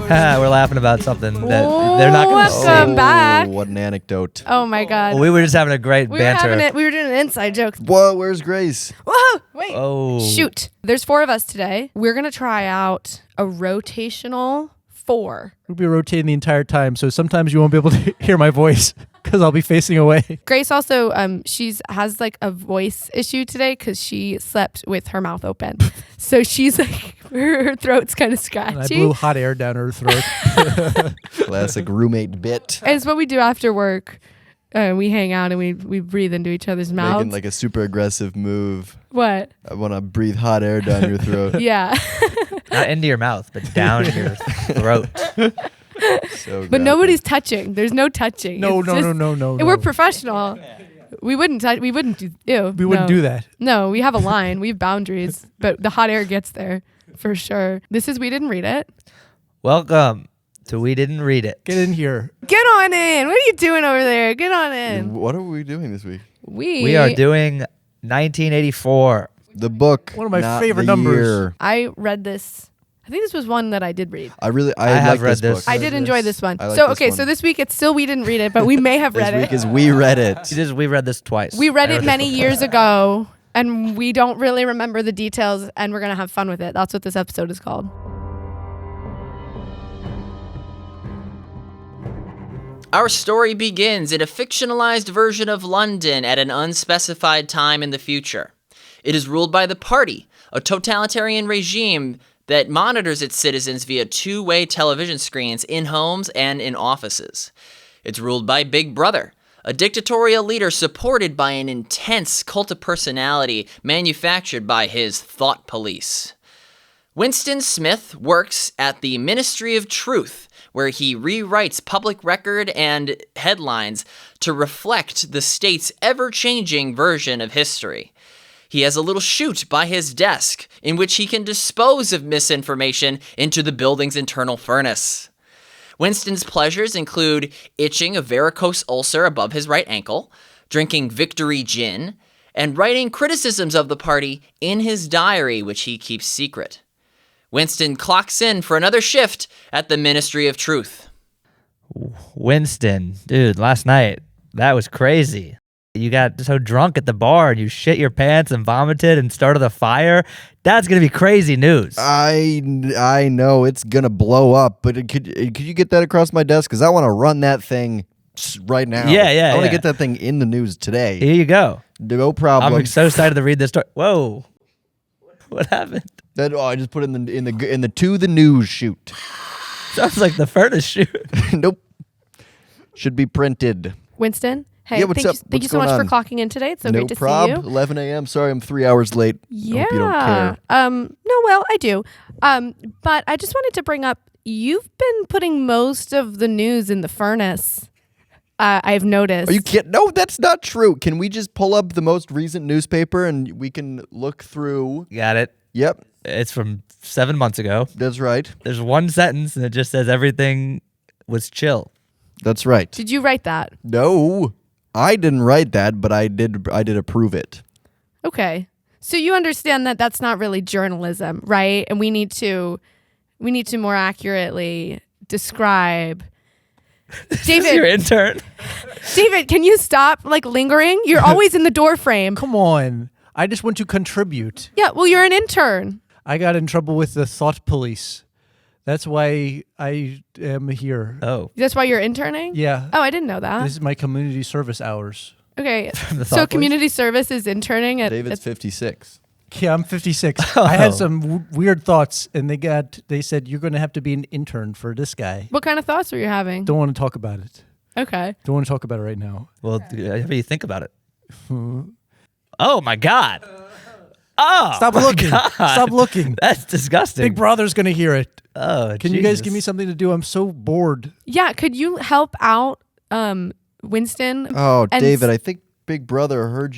We're laughing about something that they're not going to see. Welcome back. What an anecdote. Oh my God. Well, we were just having a great banter. We were doing an inside joke. Whoa, where's Grace? Whoa, wait. Oh. Shoot. There's 4 of us today. We're going to try out a rotational 4. We'll be rotating the entire time, so sometimes you won't be able to hear my voice because I'll be facing away. Grace also, has like a voice issue today because she slept with her mouth open. So she's like, her throat's kind of scratchy. And I blew hot air down her throat. Classic roommate bit. And it's what we do after work. We hang out and we breathe into each other's mouths. Making like a super aggressive move. What? I want to breathe hot air down your throat. Yeah. Not into your mouth, but down your throat. So But nobody's touching. There's no touching. No. And we're professional. We wouldn't touch. We wouldn't do. Ew. We wouldn't do that. No, we have a line. We have boundaries. But the hot air gets there for sure. This is We Didn't Read It. Welcome to We Didn't Read It. Get in here. Get on in. What are you doing over there? Get on in. What are we doing this week? We are doing 1984. The book. One of my not favorite the numbers. year. I read this. I think this was one that I did read. I have like read this. book. I did enjoy this one. I like So this okay, one. so this week it's still We Didn't Read It, but we may have read This week it. is We Read It. We read this twice. We read I it this many before. years ago, and we don't really remember the details, and we're gonna have fun with it. That's what this episode is called. Our story begins in a fictionalized version of London at an unspecified time in the future. It is ruled by the Party, a totalitarian regime that monitors its citizens via two-way television screens in homes and in offices. It's ruled by Big Brother, a dictatorial leader supported by an intense cult of personality manufactured by his thought police. Winston Smith works at the Ministry of Truth, where he rewrites public record and headlines to reflect the state's ever-changing version of history. He has a little chute by his desk in which he can dispose of misinformation into the building's internal furnace. Winston's pleasures include itching a varicose ulcer above his right ankle, drinking Victory Gin, and writing criticisms of the party in his diary, which he keeps secret. Winston clocks in for another shift at the Ministry of Truth. Winston, dude, last night, that was crazy. You got so drunk at the bar and you shit your pants and vomited and started a fire. That's going to be crazy news. I know it's going to blow up, but could you get that across my desk? Because I want to run that thing right now. Yeah. I want to get that thing in the news today. Here you go. No problem. I'm so excited to read this story. Whoa. What happened? I just put it in the to the news shoot. Sounds like the furnace shoot. Nope. Should be printed. Winston, hey, Yeah, what's up? thank you What's so much going for on? clocking in today. It's so No great to prob. see you. 11 a.m. Sorry, I'm 3 hours late. Yeah. Hope you don't care. No, well, I do. But I just wanted to bring up, you've been putting most of the news in the furnace. I've noticed. Are you kidding? No, that's not true. Can we just pull up the most recent newspaper and we can look through? Got it. Yep, It's from 7 months ago. that's right. There's one sentence and it just says everything was chill. That's right. Did you write that? No, I didn't write that, but I did approve it. Okay. So you understand that that's not really journalism, right? And we need to more accurately describe. Is your David, intern? David, can you stop lingering? You're always in the door frame. Come on. I just want to contribute. Yeah, well, you're an intern. I got in trouble with the thought police. That's why I am here. Oh. That's why you're interning? Yeah. Oh, I didn't know that. This is my community service hours. Okay. The So thought community service is interning at David's 56. Yeah, I'm 56. I had some weird thoughts, and they said, you're going to have to be an intern for this guy. what kind of thoughts were you having? Don't want to talk about it. Okay. Don't want to talk about it right now. Well, how do you think about it? Oh, my God. Oh, Stop my looking. God. Stop looking. That's disgusting. Big Brother's going to hear it. Oh, Can you guys give me something to do? I'm so bored. Yeah, could you help out Winston? Oh, And David, I think Big Brother heard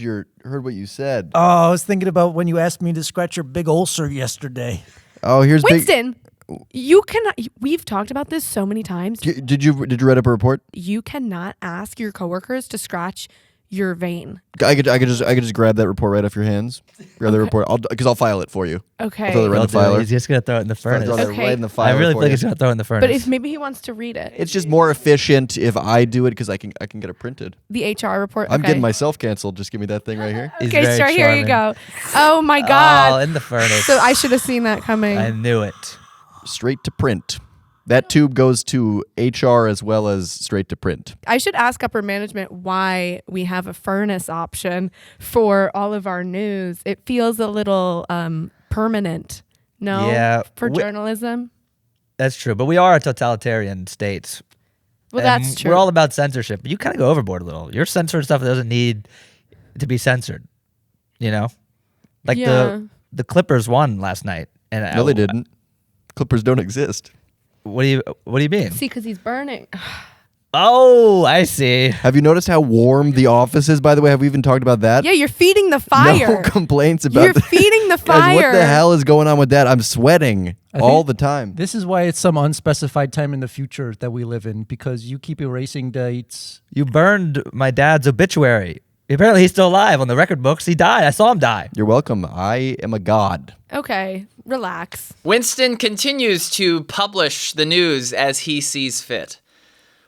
what you said. Oh, I was thinking about when you asked me to scratch your big ulcer yesterday. Oh, here's Winston, you cannot. We've talked about this so many times. Did you write up a report? You cannot ask your coworkers to scratch your vein. I could just grab that report right off your hands. Grab the report. I'll file it for you. Okay. I'll throw it right in the filer. He's just gonna throw it in the furnace. Throw that Okay. right in the I filer. really for think you. he's gonna throw it in the furnace. But if maybe he wants to read it. It's just more efficient if I do it because I can get it printed. The HR report. I'm okay. getting myself canceled. Just give me that thing right here. He's Okay, very sure. Here you charming. go. Oh my God. Oh, in the furnace. So I should have seen that coming. I knew it. Straight to print. That tube goes to HR as well as straight to print. I should ask upper management why we have a furnace option for all of our news. It feels a little permanent. No? Yeah. For journalism? That's true, but we are a totalitarian state. Well, And that's true. We're all about censorship. You kind of go overboard a little. You're censoring stuff that doesn't need to be censored. You know, like Yeah. the Clippers won last night, and No, they didn't. Clippers don't exist. What do you mean? See, because he's burning. Oh, I see. Have you noticed how warm the office is, by the way? Have we even talked about that? Yeah, you're feeding the fire. No complaints about You're that. feeding the Guys, what fire. the hell is going on with that? I'm sweating I all think the time. This is why it's some unspecified time in the future that we live in, because you keep erasing dates. You burned my dad's obituary. Apparently, he's still alive on the record books. He died. I saw him die. You're welcome. I am a god. Okay, relax. Winston continues to publish the news as he sees fit.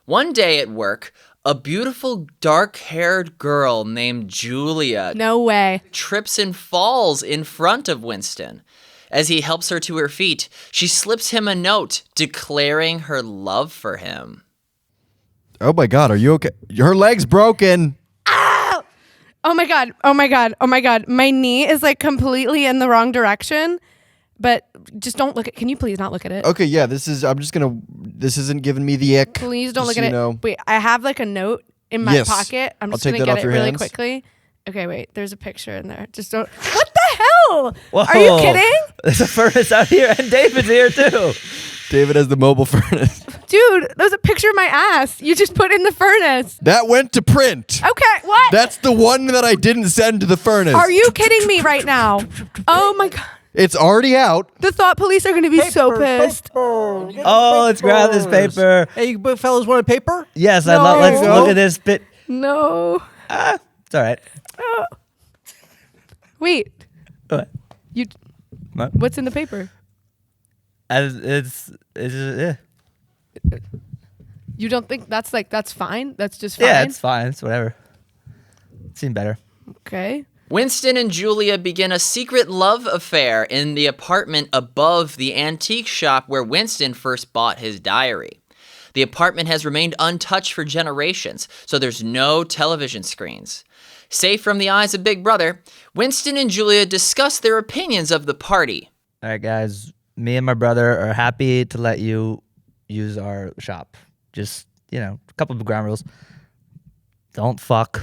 One day at work, a beautiful dark-haired girl named Julia No way. trips and falls in front of Winston. As he helps her to her feet, she slips him a note declaring her love for him. Oh my god, are you okay? Her leg's broken. Oh my God. Oh my God. Oh my God. My knee is like completely in the wrong direction. But just don't look at. Can you please not look at it? Okay, yeah, this isn't giving me the ick. Please don't just look so at you it. know. Wait, I have like a note in my Yes. pocket. I'm I'll just take gonna that get off it your really hands. quickly. Okay, wait. There's a picture in there. Just don't. What the hell? Are you Whoa. kidding? There's a furnace out here, and David's here too. David has the mobile furnace. Dude, there's a picture of my ass. You just put in the furnace. That went to print. Okay, what? That's the one that I didn't send to the furnace. Are you kidding me right now? Oh my God. It's already out. The thought police are going to be so pissed. Oh, let's grab this paper. Hey, you fellas want a paper? Yes, No. let's look at this bit. No. It's all right. Wait. What? You. What? What's in the paper? It's yeah. You don't think that's fine? That's just fine? Yeah, it's fine. It's whatever. Seemed better. Okay. Winston and Julia begin a secret love affair in the apartment above the antique shop where Winston first bought his diary. The apartment has remained untouched for generations, so there's no television screens. Safe from the eyes of Big Brother, Winston and Julia discuss their opinions of the party. All right, guys. Me and my brother are happy to let you use our shop. Just, a couple of ground rules. Don't fuck.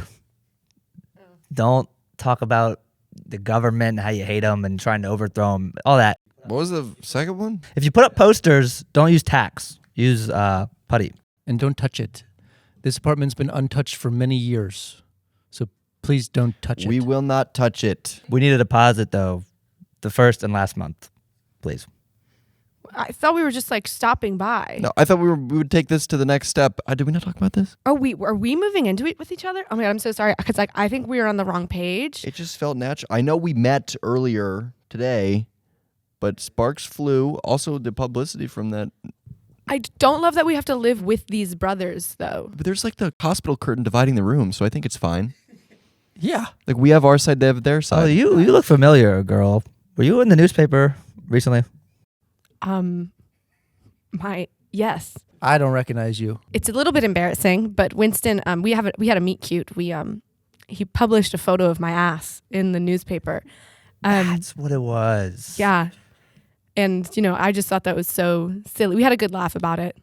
Don't talk about the government and how you hate them and trying to overthrow them. All that. What was the second one? If you put up posters, don't use tacks. Use putty. And don't touch it. This apartment's been untouched for many years. So please don't touch it. We will not touch it. We need a deposit, though, the first and last month. Please. I thought we were just like stopping by. No, I thought we would take this to the next step. Did we not talk about this? Are we moving into it with each other? Oh my God, I'm so sorry. Because I think we were on the wrong page. It just felt natural. I know we met earlier today, but sparks flew. Also, the publicity from that. I don't love that we have to live with these brothers, though. But there's like the hospital curtain dividing the room, so I think it's fine. Yeah. Like we have our side, they have their side. Oh, you look familiar, girl. Were you in the newspaper recently? Yes. I don't recognize you. It's a little bit embarrassing, but Winston, we had a meet cute. He published a photo of my ass in the newspaper. That's what it was. Yeah. And, I just thought that was so silly. We had a good laugh about it.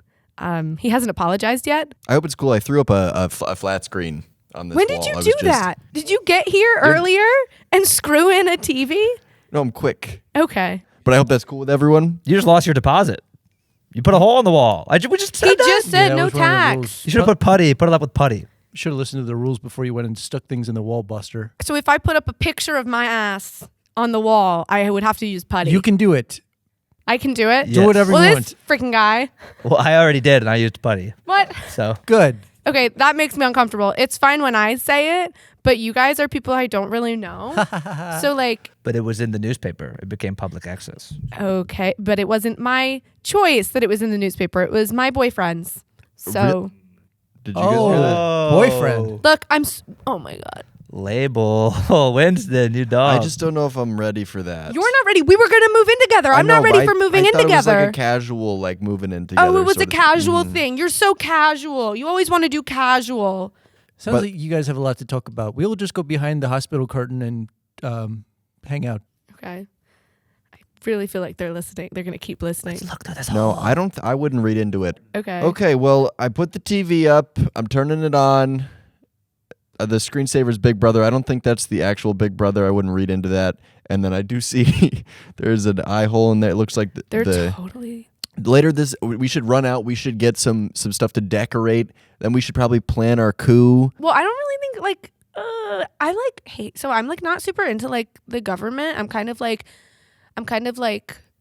He hasn't apologized yet. I hope it's cool. I threw up a flat screen on this When wall. did I you was do just- that? Did you get here earlier and screw in a TV? No, I'm quick. Okay. But I hope that's cool with everyone. You just lost your deposit. You put a hole in the wall. We just said He that. just said Yeah, it no was one of the tax. rules. You should have put putty. Put it up with putty. You should have listened to the rules before you went and stuck things in the wall, Buster. So if I put up a picture of my ass on the wall, I would have to use putty. You can do it. I can do it? Yes. Do whatever Well, you this want. freaking guy. Well, I already did, and I used putty. What? So Good. Okay, that makes me uncomfortable. It's fine when I say it, but you guys are people I don't really know. So like, But it was in the newspaper. It became public access. okay, but it wasn't my choice that it was in the newspaper. It was my boyfriend's. So Did you guys hear that? Boyfriend. look, oh my God. Label. Winston, you dog. I just don't know if I'm ready for that. You're not ready. We were going to move in together. I'm not ready for moving in thought together. It was like a casual, like moving in together. Oh, it was a sort of- casual thing. You're so casual. You always want to do casual. Sounds But- like you guys have a lot to talk about. We'll just go behind the hospital curtain and hang out. Okay. I really feel like they're listening. They're going to keep listening. Look through this No, hole. I don't. I wouldn't read into it. Okay. Okay, well, I put the TV up. I'm turning it on. The screensaver's Big Brother. I don't think that's the actual Big Brother. I wouldn't read into that. And then I do see there's an eye hole in there. It looks like They're totally... later this we should run out. We should get some stuff to decorate. Then we should probably plan our coup. Well, I don't really think like I like hate. So I'm like not super into like the government. I'm kind of like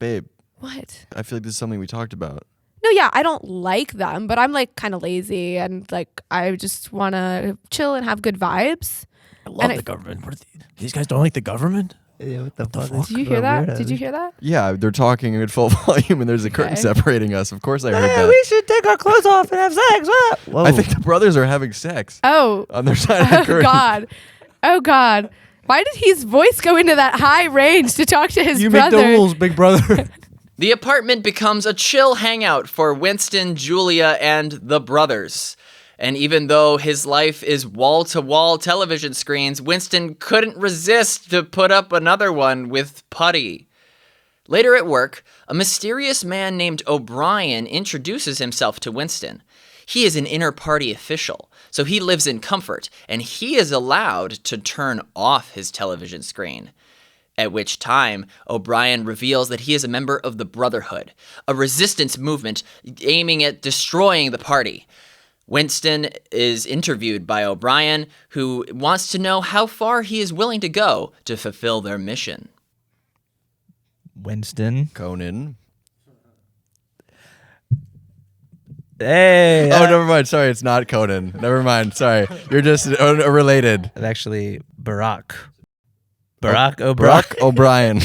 Babe, what? I feel like this is something we talked about. No, yeah, I don't like them, but I'm like kind of lazy and like I just want to chill and have good vibes. I love And the government. These guys don't like the government? Yeah, what the fuck? Did you hear that? Did you hear that? Yeah, they're talking at full volume, and there's a curtain Okay. separating us. Of course, I heard Hey, that. we should take our clothes off and have sex. What? Whoa. I think the brothers are having sex Oh, on their side of the oh curtain. God, oh God. Why did his voice go into that high range to talk to his You brother? make the rules, big brother. The apartment becomes a chill hangout for Winston, Julia, and the brothers. And even though his life is wall-to-wall television screens, Winston couldn't resist to put up another one with Putty. Later at work, a mysterious man named O'Brien introduces himself to Winston. He is an inter-party official, so he lives in comfort, and he is allowed to turn off his television screen. At which time, O'Brien reveals that he is a member of the Brotherhood, a resistance movement aiming at destroying the party. Winston is interviewed by O'Brien, who wants to know how far he is willing to go to fulfill their mission. Winston. Conan. Hey. Oh, never mind. Sorry, it's not Conan. Never mind. Sorry. You're just related. It's actually Barack. Barack O'Brien. Barack O'Brien.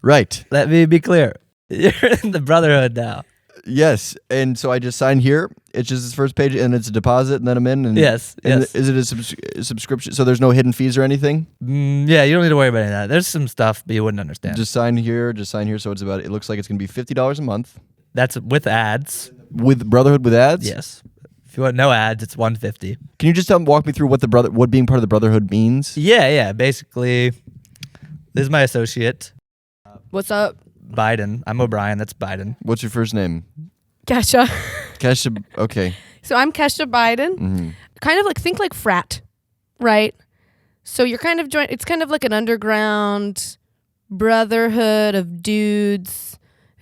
Right. Let me be clear. You're in the Brotherhood now. Yes. And so I just sign here. It's just this first page, and it's a deposit, and then I'm in. And, Yes, and yes. Is it a subscription? So there's no hidden fees or anything? Yeah, you don't need to worry about any of that. There's some stuff, but you wouldn't understand. Just sign here. Just sign here. So it's about. It looks like it's going to be $50 a month That's with ads. with Brotherhood with ads. Yes. If you want no ads, it's $150. Can you just walk me through what what being part of the Brotherhood means? Yeah. Basically, this is my associate, What's up, Biden. I'm O'Brien. That's Biden. What's your first name? Kesha? Kesha. Okay. So I'm Kesha Biden. Mm-hmm. Kind of like think like frat, right? So you're kind of it's kind of like an underground brotherhood of dudes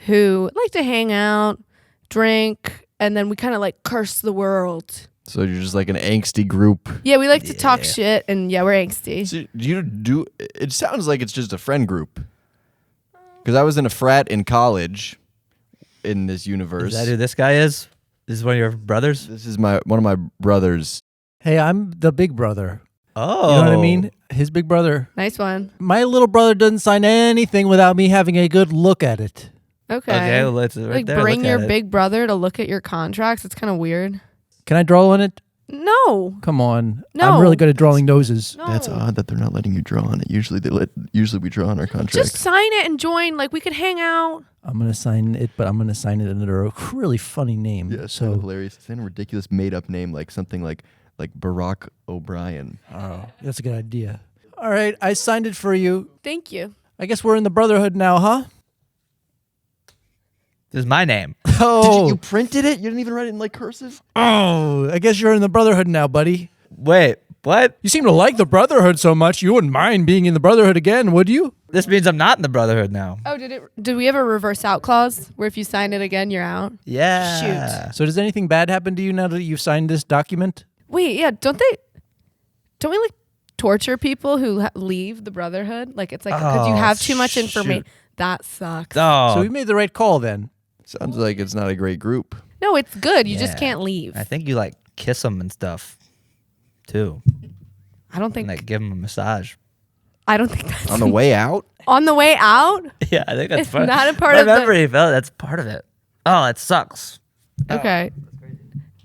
who like to hang out, drink, and then we kind of like curse the world. So you're just like an angsty group. Yeah, we like to talk shit, and yeah, we're angsty. So you do. It sounds like it's just a friend group. Because I was in a frat in college, in this universe. Is that who this guy is? This is one of your brothers? This is one of my brothers. Hey, I'm the big brother. Oh. You know what I mean? His big brother. Nice one. My little brother doesn't sign anything without me having a good look at it. Okay. Okay, well, let's right like there. bring look your at it. big brother to look at your contracts. It's kind of weird. Can I draw on it? No. Come on. No. I'm really good at drawing noses. No. That's odd that they're not letting you draw on it. Usually we draw on our contract. Just sign it and join. Like we could hang out. I'm going to sign it, but I'm going to sign it under a really funny name. yeah, it's kind of so hilarious. It's a ridiculous made up name, like something like Barack O'Brien. oh, that's a good idea. All right, I signed it for you. Thank you. I guess we're in the Brotherhood now, huh? This is my name. Oh, You printed it? You didn't even write it in like cursive? oh, I guess you're in the Brotherhood now, buddy. Wait, what? You seem to like the Brotherhood so much, you wouldn't mind being in the Brotherhood again, would you? This means I'm not in the Brotherhood now. Oh, did we have a reverse out clause where if you sign it again, you're out? Yeah. So does anything bad happen to you now that you've signed this document? Wait, yeah, don't we like torture people who leave the Brotherhood? Like it's like because you Oh, have too much information. shoot. That sucks. Oh, So we made the right call then. Sounds like it's not a great group. No, it's good. You just Yeah. can't leave. I think you like kiss them and stuff, too. I don't think And like give them a massage. I don't think that's On the way out? on the way out. Yeah, I think that's It's part. not a part my of the- memory, Phil. That's part of it. Oh, it sucks. Okay.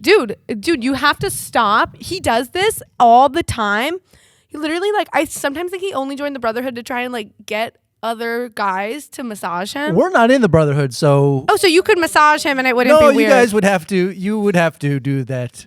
Dude, you have to stop. He does this all the time. He literally like I sometimes think he only joined the Brotherhood to try and like get other guys to massage him. We're not in the Brotherhood, so Oh, so you could massage him and it wouldn't no, be weird. you guys would have to. You would have to do that.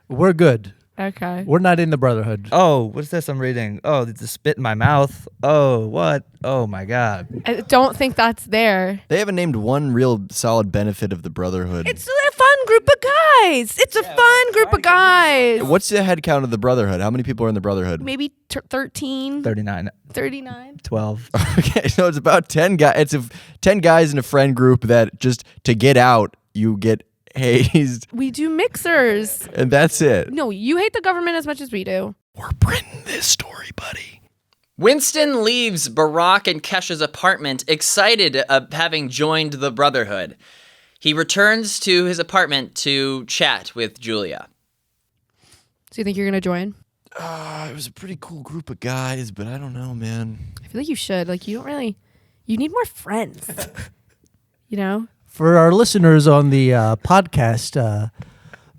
We're good. Okay. We're not in the Brotherhood. Oh, what's this I'm reading? Oh, there's a spit in my mouth. Oh, what? Oh my God. I don't think that's there. They haven't named one real solid benefit of the Brotherhood. It's a fun group of guys. It's a fun group of guys. What's the head count of the Brotherhood? How many people are in the Brotherhood? Maybe 13, 39, 39. 12. Okay, so it's about 10 guys. It's 10 guys in a friend group that just to get out, you get hazed, We do mixers. and that's it. No, you hate the government as much as we do. We're printing this story, buddy. Winston leaves Barack and Kesha's apartment excited of having joined the Brotherhood. He returns to his apartment to chat with Julia. So you think you're going to join? It was a pretty cool group of guys, but I don't know, man. I feel like you should. Like, you don't really, you need more friends. You know? For our listeners on the podcast,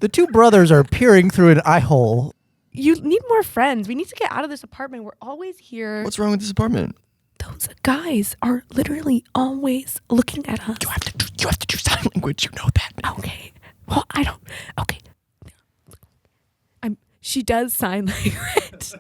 the two brothers are peering through an eye hole. You need more friends. We need to get out of this apartment. We're always here. What's wrong with this apartment? Those guys are literally always looking at us. You have to do sign language. You know that. Okay. Well, I don't. Okay. She does sign language.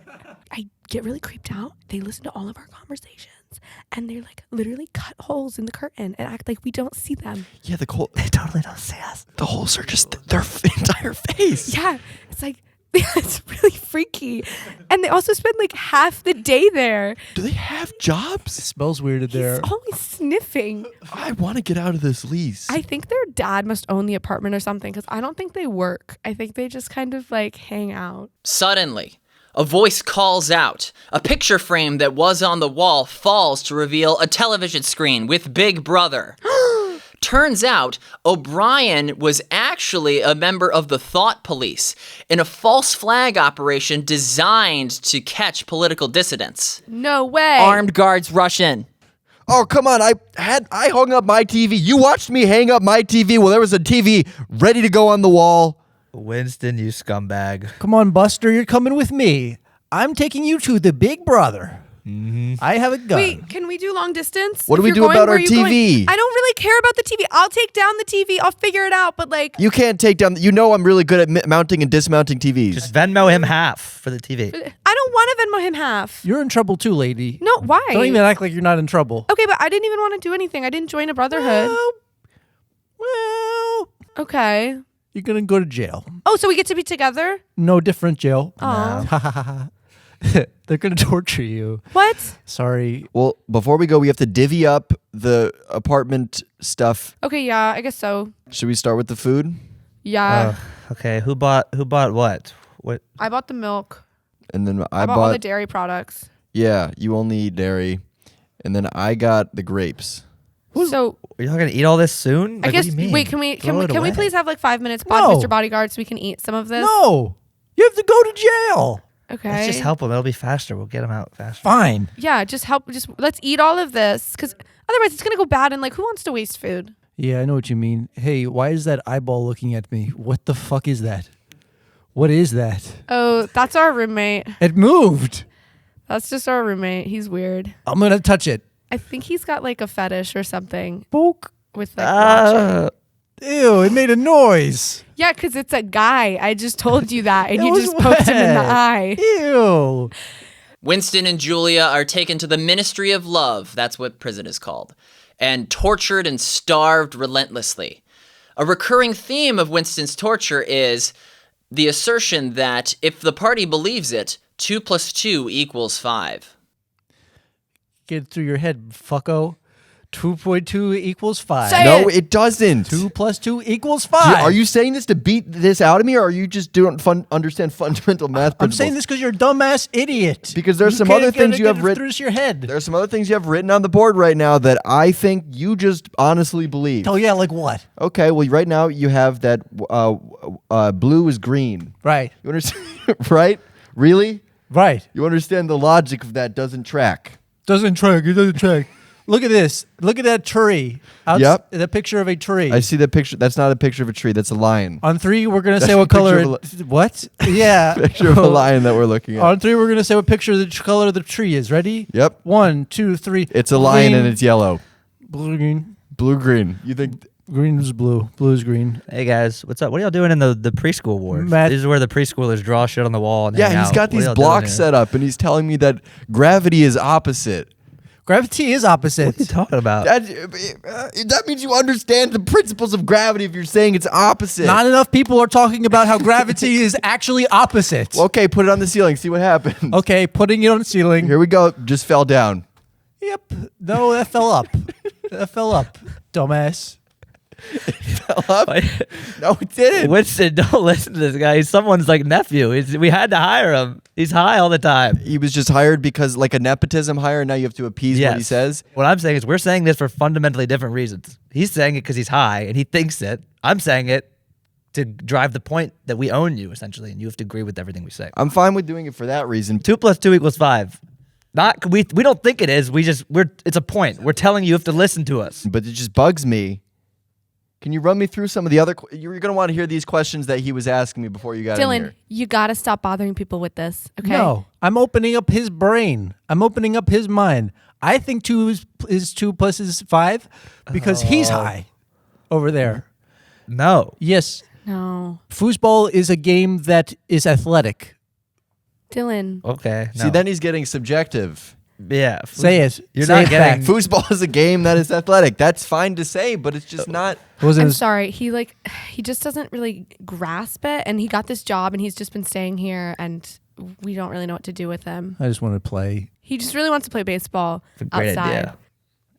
I get really creeped out. They listen to all of our conversations, and they're like literally cut holes in the curtain and act like we don't see them. Yeah, the whole They totally don't see us. the holes are just their entire face. Yeah, it's like it's really freaky. And they also spend like half the day there. Do they have jobs? Smells weird in there. He's always sniffing. I want to get out of this lease. I think their dad must own the apartment or something because I don't think they work. I think they just kind of like hang out. Suddenly, a voice calls out. A picture frame that was on the wall falls to reveal a television screen with Big Brother. Turns out, O'Brien was actually a member of the Thought Police in a false flag operation designed to catch political dissidents. No way. Armed guards rush in. Oh, come on. I hung up my TV. You watched me hang up my TV while there was a TV ready to go on the wall. Winston, you scumbag. Come on, Buster, you're coming with me. I'm taking you to the Big Brother. I have a gun. Wait, can we do long distance? What do If we you're do going, about where our are you going? TV? I don't really care about the TV. I'll take down the TV. I'll figure it out. But like, You can't take down. You know I'm really good at mounting and dismounting TVs. Just Venmo him half for the TV. I don't want to Venmo him half. You're in trouble too, lady. No, why? Don't even act like you're not in trouble. Okay, but I didn't even want to do anything. I didn't join a brotherhood. Well, Okay. you're going to go to jail. Oh, so we get to be together? No different jail. Oh. They're going to torture you. What? Sorry. Well, before we go, we have to divvy up the apartment stuff. Okay, yeah, I guess so. Should we start with the food? Yeah. Okay, who bought what? What? I bought the milk. And then I bought all the dairy products. Yeah, you only eat dairy. And then I got the grapes. So Are y'all gonna eat all this soon? I Like, guess what do you mean? wait, can we Throw it away. please have like 5 minutes, No. Mr. Bodyguard, so we can eat some of this? No. You have to go to jail. Okay. Let's just help him. It'll be faster. We'll get him out faster. Fine. Yeah, just help. Just let's eat all of this because otherwise it's gonna go bad. And like, who wants to waste food? Yeah, I know what you mean. Hey, why is that eyeball looking at me? What the fuck is that? What is that? Oh, that's our roommate. It moved. That's just our roommate. He's weird. I'm going to touch it. I think he's got like a fetish or something Poke. with like watching. Ew, it made a noise. Yeah, because it's a guy. I just told you that, and It you was just poked him in the wet. eye. Ew. Winston and Julia are taken to the Ministry of Love, that's what prison is called, and tortured and starved relentlessly. A recurring theme of Winston's torture is the assertion that if the party believes it, 2 + 2 = 5. Get it through your head, fucko. 2.2 equals 5. Say No, it doesn't. 2 plus 2 equals 5. Are you saying this to beat this out of me, or are you just don't understand fundamental math I'm principles? saying this because you're a dumbass idiot. Because there's You some can't other get things it- you have get it written- through your head. There's some other things you have written on the board right now that I think you just honestly believe. Oh, yeah, like what? Okay, well, right now you have that blue is green. Right. You understand? Right? Really? Right. You understand the logic of that doesn't track. Doesn't track. It doesn't track. Look at this. Look at that tree. Yep. The picture of a tree. I see the picture. That's not a picture of a tree. That's a lion. On 3, we're going to say That's what a picture color. of What? Yeah. Picture of a lion that we're looking at. On 3, we're going to say what picture of the color of the tree is. Ready? Yep. 1, 2, 3. It's a lion Green, and it's yellow. blue, green. Blue, green. You think? Green is blue. Blue is green. Hey guys, what's up? What are y'all doing in the preschool ward? Matt- This is where the preschoolers draw shit on the wall. And Yeah, hang he's out. got What are these y'all doing blocks here? set up, and he's telling me that gravity is opposite. Gravity is opposite. What are you talking about? That means you understand the principles of gravity if you're saying it's opposite. Not enough people are talking about how gravity is actually opposite. Okay, put it on the ceiling. See what happens. Okay, putting it on the ceiling. Here we go. Just fell down. Yep. No, that fell up. That fell up, dumbass. Fell up? No, it didn't. Winston, don't listen to this guy. He's someone's like nephew. We had to hire him. He's high all the time. He was just hired because, like a nepotism hire, now you have to appease what he says. What I'm saying is we're saying this for fundamentally different reasons. He's saying it because he's high and he thinks it. I'm saying it to drive the point that we own you, essentially, and you have to agree with everything we say. I'm fine with doing it for that reason. 2 + 2 = 5. Not we don't think it is. It's a point. We're telling you have to listen to us. But it just bugs me. Can you run me through some of the other? You're going to want to hear these questions that he was asking me before you got in Dylan, here. you gotta stop bothering people with this. Okay. No, I'm opening up his brain. I'm opening up his mind. I think 2 is 2 plus is 5 because he's high over there. No. Yes, No. foosball is a game that is athletic. Dylan. Okay. No. See, then he's getting subjective. yeah. Say it. You're Say not it getting- back. Foosball is a game that is athletic. That's fine to say, but it's just not. Wasn't I'm as- sorry. He just doesn't really grasp it, and he got this job, and he's just been staying here, and we don't really know what to do with him. I just want to play. He just really wants to play baseball It's a great outside. idea.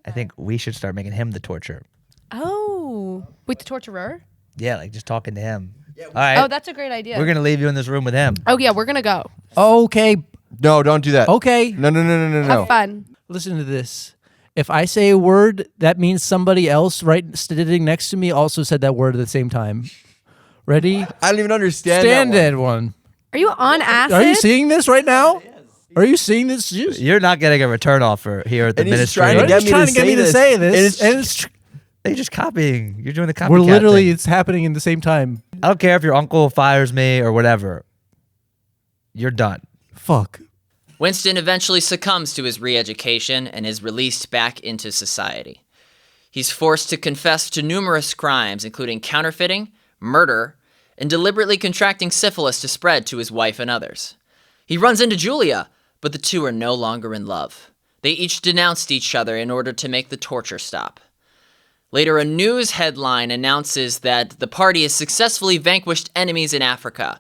I think we should start making him the torture. Oh, with the torturer? Yeah, like just talking to him. All right. Oh, that's a great idea. We're gonna leave you in this room with him. Oh yeah, we're gonna go. Okay, No, don't do that. okay. No. Have fun. Listen to this. If I say a word, that means somebody else right sitting next to me also said that word at the same time. Ready? I don't even understand. Stand that one. that one. Are you on acid? Are you seeing this right now? Are you seeing this? You're not getting a return offer here at the And he's ministry. trying to They're get just me trying to to get me to say say this. this. And And it's- it's They're just copying. You're doing the copycat we're literally, thing. it's happening in the same time. I don't care if your uncle fires me or whatever. You're done. Fuck. Winston eventually succumbs to his re-education and is released back into society. He's forced to confess to numerous crimes, including counterfeiting, murder, and deliberately contracting syphilis to spread to his wife and others. He runs into Julia, but the two are no longer in love. They each denounced each other in order to make the torture stop. Later, a news headline announces that the party has successfully vanquished enemies in Africa.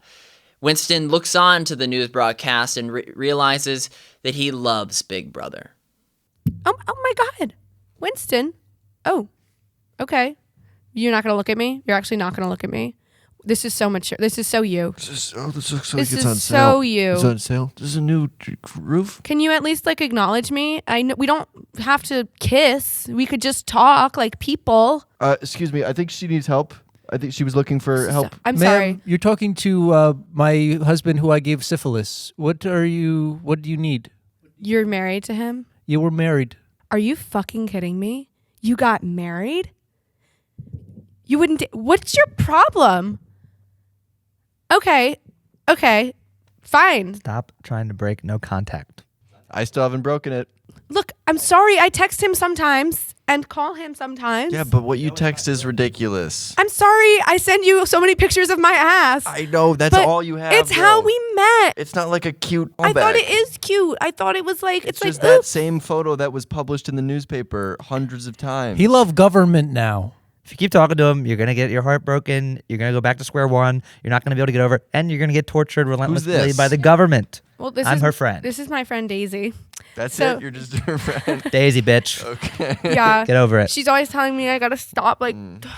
Winston looks on to the news broadcast and realizes that he loves Big Brother. Oh my God, Winston. Oh, okay. You're not gonna look at me. You're actually not gonna look at me. This is so mature. This is so you. This looks like This it's is on so sale. you. It's on sale. This is a new roof. Can you at least acknowledge me? I know we don't have to kiss. We could just talk like people. Excuse me. I think she needs help. I think she was looking for help. I'm Ma'am, sorry. you're talking to my husband who I gave syphilis. What do you need? You're married to him? You were married. Are you fucking kidding me? You got married? You wouldn't. What's your problem? Okay. Fine. Stop trying to break no contact. I still haven't broken it. Look, I'm sorry. I text him sometimes and call him sometimes. Yeah, but what you text is ridiculous. I'm sorry. I send you so many pictures of my ass. I know that's But all you have. It's how though. we met. It's not like a cute. I thought callback. it is cute. I thought it was like It's like just that oops. same photo that was published in the newspaper hundreds of times. He loved government now. If you keep talking to him, you're gonna get your heart broken. You're gonna go back to square one. You're not gonna be able to get over it, and you're gonna get tortured relentlessly this? by the government. Well, this I'm is her friend. This is my friend Daisy. That's So- it. You're just a friend. Daisy, bitch. Okay. Yeah. Get over it. She's always telling me I gotta stop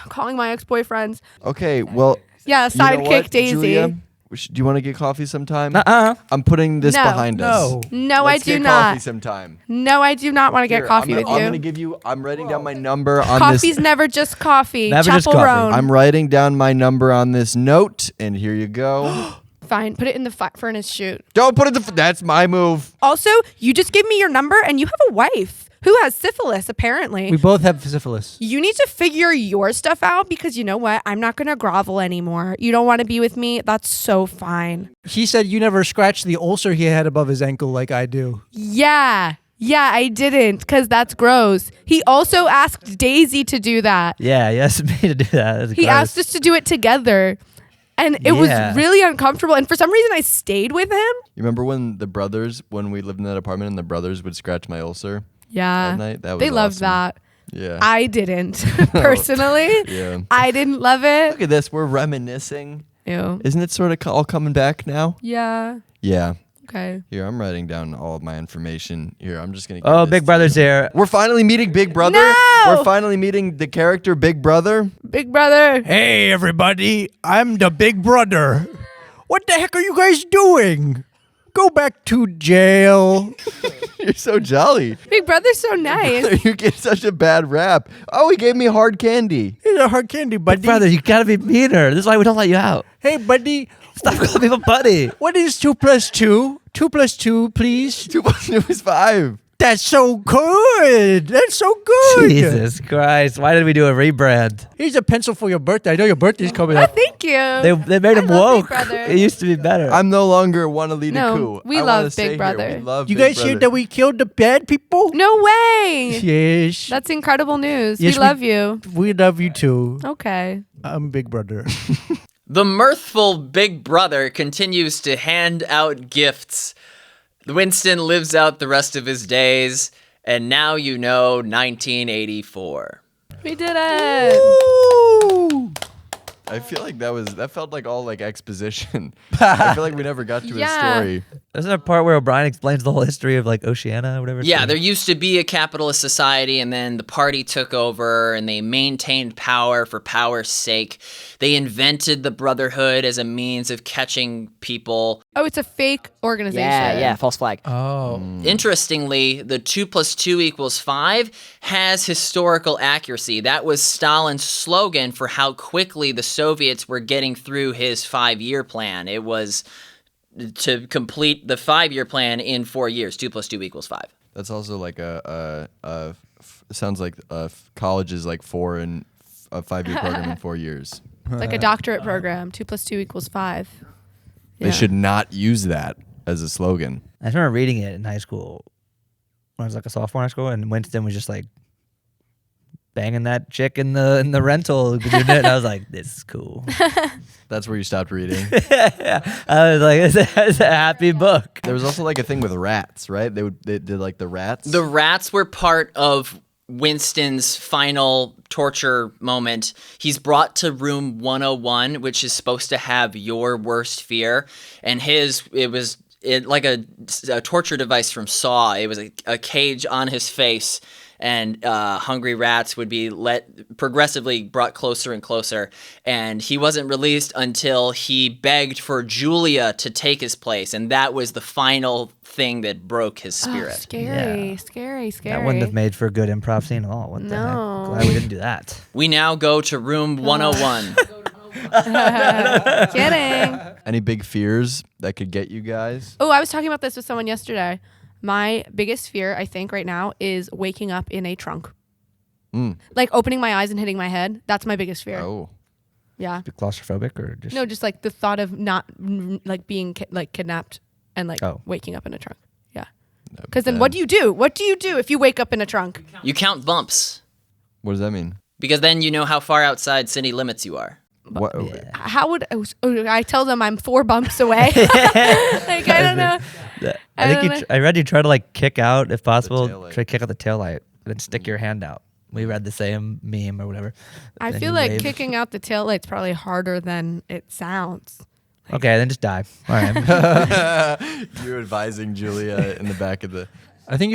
calling my ex-boyfriends. Okay. Well, Yeah, you know sidekick what, Daisy. Julia? Do you want to get coffee sometime? Uh-uh. I'm putting this No. behind us. No. No, Let's I do get not. Coffee sometime. No, I do not want to get Here, coffee I'm with gonna, I'm you. gonna give you. I'm writing down my number on Coffee's this. never just coffee. Never just Chapel coffee. Roan. I'm writing down my number on this note, and here you go. Fine. Put it in the furnace chute. Don't put it. That's my move. Also, you just gave me your number, and you have a wife who has syphilis, apparently. We both have syphilis. You need to figure your stuff out because you know what? I'm not going to grovel anymore. You don't want to be with me? That's so fine. He said you never scratched the ulcer he had above his ankle like I do. Yeah. Yeah, I didn't because that's gross. He also asked Daisy to do that. Yeah, he asked me to do that. That's He gross. asked us to do it together. And it was Yeah. really uncomfortable. And for some reason, I stayed with him. You remember when we lived in that apartment, and the brothers would scratch my ulcer Yeah. at night? That was They loved awesome. that. Yeah. I didn't personally. Yeah. I didn't love it. Look at this. We're reminiscing. Ew. Isn't it sort of all coming back now? Yeah. Yeah. Okay. Here, I'm writing down all of my information. Here, I'm just gonna. Oh, give this Big to Brother's you. here. We're finally meeting Big Brother. No! We're finally meeting the character Big Brother. Big brother. Hey, everybody. I'm the big brother. What the heck are you guys doing? Go back to jail. You're so jolly. Big brother's so nice. You get such a bad rap. Oh, he gave me hard candy. Here's a hard candy, buddy. Brother, you gotta be meaner. This is why we don't let you out. Hey, buddy. Stop calling people buddy. What is 2 plus 2? 2 plus 2, please. 2 plus 2 is 5. That's so good. That's so good. Jesus Christ. Why did we do a rebrand? Here's a pencil for your birthday. I know your birthday's coming Oh, up. thank you. They made him I love Big woke. Brother. It used to be better. I'm no longer one Alita No, Coup. we I love wanna stay Big here. Brother. We love You Big guys hear Brother. that we killed the bad people? No way. Yes. That's incredible news. Yes, we love you. We love you too. Okay. I'm Big Brother. The mirthful Big Brother continues to hand out gifts. Winston lives out the rest of his days, and now you know 1984. We did it. Ooh. I feel like that felt like all like exposition. I feel like we never got to Yeah. a story. Isn't there a part where O'Brien explains the whole history of like Oceania or whatever? it's Yeah, called? there used to be a capitalist society, and then the party took over, and they maintained power for power's sake. They invented the Brotherhood as a means of catching people. Oh, it's a fake organization. Yeah, false flag. Oh. Interestingly, the 2 plus 2 equals 5 has historical accuracy. That was Stalin's slogan for how quickly the Soviets were getting through his 5-year plan. It was to complete the 5-year plan in 4 years. 2 plus 2 equals 5. That's also like sounds like college is like 4 and a 5-year program in 4 years. It's like a doctorate program. 2 plus 2 equals 5. They Yeah. should not use that as a slogan. I remember reading it in high school when I was like a sophomore in high school, and Winston was just like banging that chick in the rental unit, and I was like, "This is cool." That's where you stopped reading. I was like, "It's a happy book." There was also like a thing with rats, right? They did like the rats. The rats were part of Winston's final torture moment. He's brought to room 101, which is supposed to have your worst fear, and it was like a torture device from Saw. It was a cage on his face, and hungry rats would be progressively brought closer and closer, and he wasn't released until he begged for Julia to take his place, and that was the final thing that broke his spirit. Scary, Yeah. scary. That wouldn't have made for a good improv scene at all. What the No. heck? Glad we didn't do that. We now go to room 101. Kidding. Any big fears that could get you guys? Oh, I was talking about this with someone yesterday. My biggest fear, I think, right now is waking up in a trunk. Like opening my eyes and hitting my head. That's my biggest fear. Oh, Yeah. Be claustrophobic or just No, just like the thought of not like being kidnapped and like Oh. waking up in a trunk. Yeah. that'd be Because then bad. what do you do? What do you do if you wake up in a trunk? You count bumps, What does that mean? because then you know how far outside city limits you are. What? How would I tell them I'm 4 bumps away? Like I don't know. I think don't I read you try to like kick out if possible. taillight. Try to kick out the taillight and then stick your hand out. We read the same meme or whatever. I Then feel you like wave. kicking out the taillight's probably harder than it sounds. Okay, then just die. All right. You're advising Julia in the back of the. I think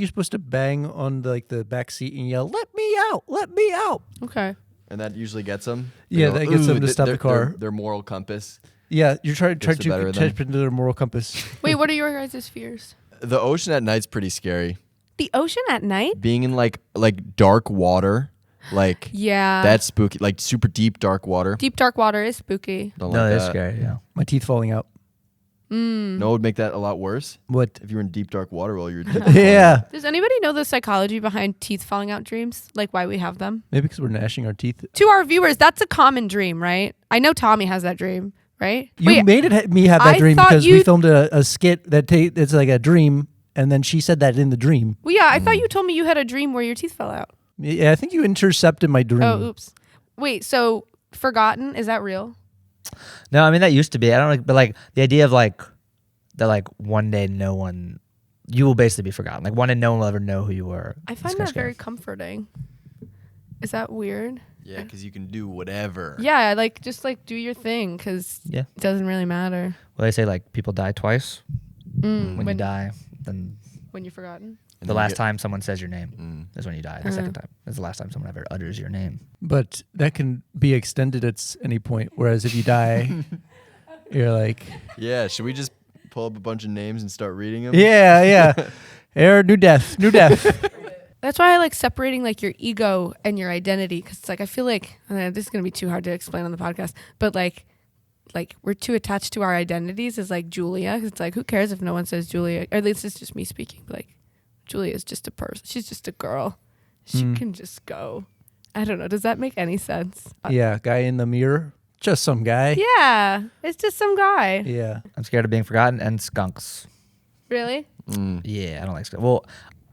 you're supposed to bang on the back seat and yell, "Let me out! Let me out!" Okay. And that usually gets them. Yeah, that gets them to stop the car. Their moral compass. Yeah, you're trying Gets to the better of tap them. into their moral compass. Wait, what are your guys' fears? The ocean at night's pretty scary. The ocean at night? Being in like dark water, like Yeah. that's spooky. Like super deep dark water. Deep dark water is spooky. Don't No, like that's that. scary. Yeah. My teeth falling out. No, it would make that a lot worse What? if you were in deep dark water while you're. Yeah. Does anybody know the psychology behind teeth falling out dreams? Like why we have them? Maybe because we're gnashing our teeth. To our viewers, that's a common dream, right? I know Tommy has that dream, right? You made me have that I dream thought because you- we filmed a skit that it's like a dream, and then she said that in the dream. Well, yeah, I thought you told me you had a dream where your teeth fell out. Yeah, I think you intercepted my dream. Oh, oops. Wait, so forgotten, is that real? No, I mean that used to be. I don't like, but like the idea of like that, like one day you will basically be forgotten. Like one day no one will ever know who you were. I It's find kinda that very scary. comforting. Is that weird? Yeah, because you can do whatever. Yeah, like just like do your thing because Yeah. it doesn't really matter. Well, they say like people die twice. Mm, When you die, then when you're forgotten. And the then you last get- time someone says your name is when you die. The second time is the last time someone ever utters your name. But that can be extended at any point. Whereas if you die, you're like, Yeah, should we just pull up a bunch of names and start reading them? yeah. Air, new death. That's why I like separating like your ego and your identity because it's like I feel like this is gonna be too hard to explain on the podcast, but like we're too attached to our identities as like Julia. It's like who cares if no one says Julia? Or at least it's just me speaking. But like Julia is just a person. She's just a girl. She can just go. I don't know. Does that make any sense? Yeah, guy in the mirror. Just some guy. Yeah, it's just some guy. Yeah. I'm scared of being forgotten and skunks. Really? Yeah, I don't like skunks. Well,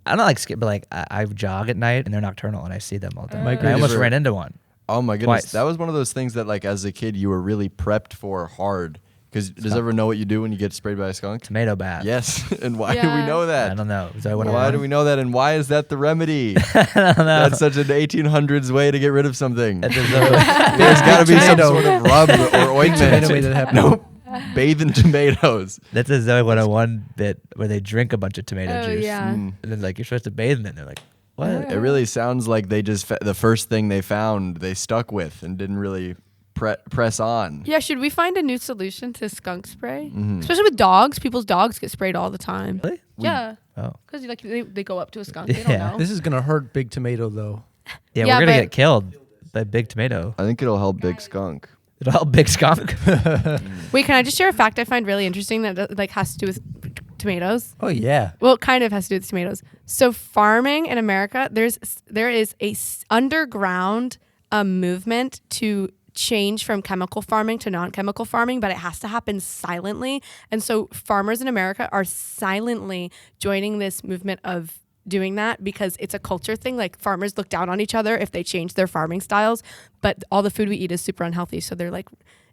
I don't like skip, but like I jog at night and they're nocturnal and I see them all the time. My And I almost greatest- ran into one. Oh my goodness, Twice. that was one of those things that like as a kid you were really prepped for hard. Because does everyone know what you do when you get sprayed by a skunk? Tomato bath. Yes, and why do we Yeah. know I that? don't know. So I went Why on. do we know that, and why is that the remedy? I don't know. That's such an 1800s way to get rid of something. There's no- There's got to be some Tomato. sort of rub or Tomato ointment. way that happened. Nope. Bathe in tomatoes. That's a Zoe 101 bit where they drink a bunch of tomato Oh, juice. yeah. And then like you're supposed to bathe in it. And they're like, what? It really sounds like they just the first thing they found they stuck with and didn't really press on. Yeah, should we find a new solution to skunk spray? Especially with dogs. People's dogs get sprayed all the time. Really? Yeah. Oh. Because like they go up to a skunk. They don't Yeah. know. This is going to hurt Big Tomato, though. Yeah, Yeah, we're gonna but- get killed by Big Tomato. I think it'll help Big Skunk. It'll help Big Skunk. Wait, can I just share a fact I find really interesting that like has to do with tomatoes? Oh, yeah. Well, it kind of has to do with tomatoes. So farming in America, there is a underground movement to change from chemical farming to non-chemical farming, but it has to happen silently. And so farmers in America are silently joining this movement of doing that because it's a culture thing. Like farmers look down on each other if they change their farming styles, but all the food we eat is super unhealthy. So they're like,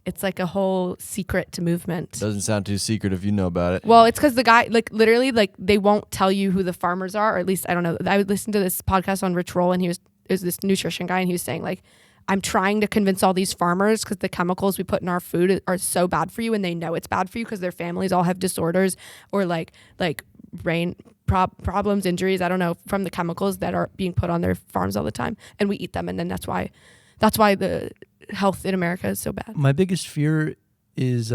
it's like a whole secret to movement. Doesn't sound too secret if you know about it. Well, it's because the guy, like, literally, like, they won't tell you who the farmers are, or at least, I don't know. I would listen to this podcast on Rich Roll, and it was this nutrition guy, and he was saying, like, I'm trying to convince all these farmers because the chemicals we put in our food are so bad for you, and they know it's bad for you because their families all have disorders or, like brain problems, injuries, I don't know, from the chemicals that are being put on their farms all the time. And we eat them, and then that's why the health in America is so bad. My biggest fear is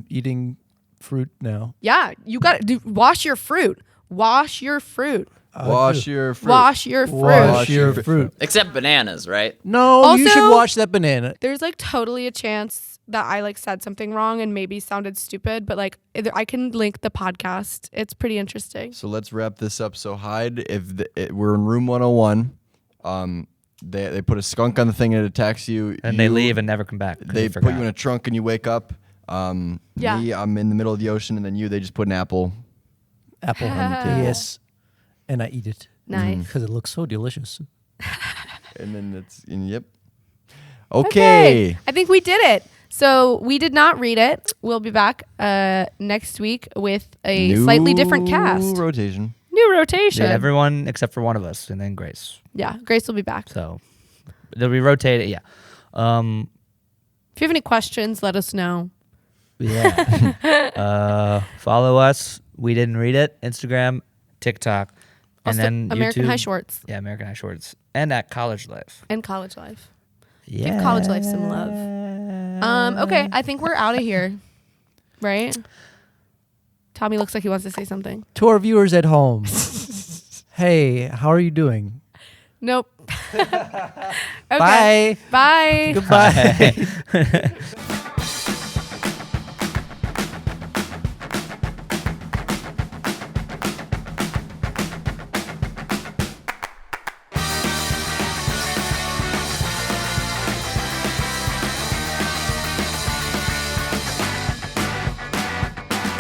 eating fruit now. Yeah, you got to wash your fruit. Wash your fruit. Wash your fruit. Wash your fruit. Wash your fruit. Except bananas, right? No, you should Also- wash that banana. There's like totally a chance that I like said something wrong and maybe sounded stupid, but like I can link the podcast. It's pretty interesting. So let's wrap this up. So Hyde, if we're in room 101, they put a skunk on the thing and it attacks you. and they leave and never come back. 'cause They forgot. put you in a trunk and you wake up. Yeah. Me, I'm in the middle of the ocean, and then they just put an apple. Apple on the table. Yes. And I eat it. Nice. Because it looks so delicious. And then yep. Okay. I think we did it. So we did not read it. We'll be back next week with a slightly different cast. Rotation. New rotation. Yeah, everyone except for one of us, and then Grace. Yeah, Grace will be back. So they'll be rotated. Yeah. If you have any questions, let us know. Yeah. Follow us. We didn't read it. Instagram TikTok, and Also, then American YouTube. High Shorts Yeah, American High Shorts, and at College Life. and College Life. Yeah. Give College Life some love. Okay, I think we're out of here. Right? Tommy looks like he wants to say something. To our viewers at home, hey, how are you doing? Nope. Okay. Bye. Bye. Goodbye.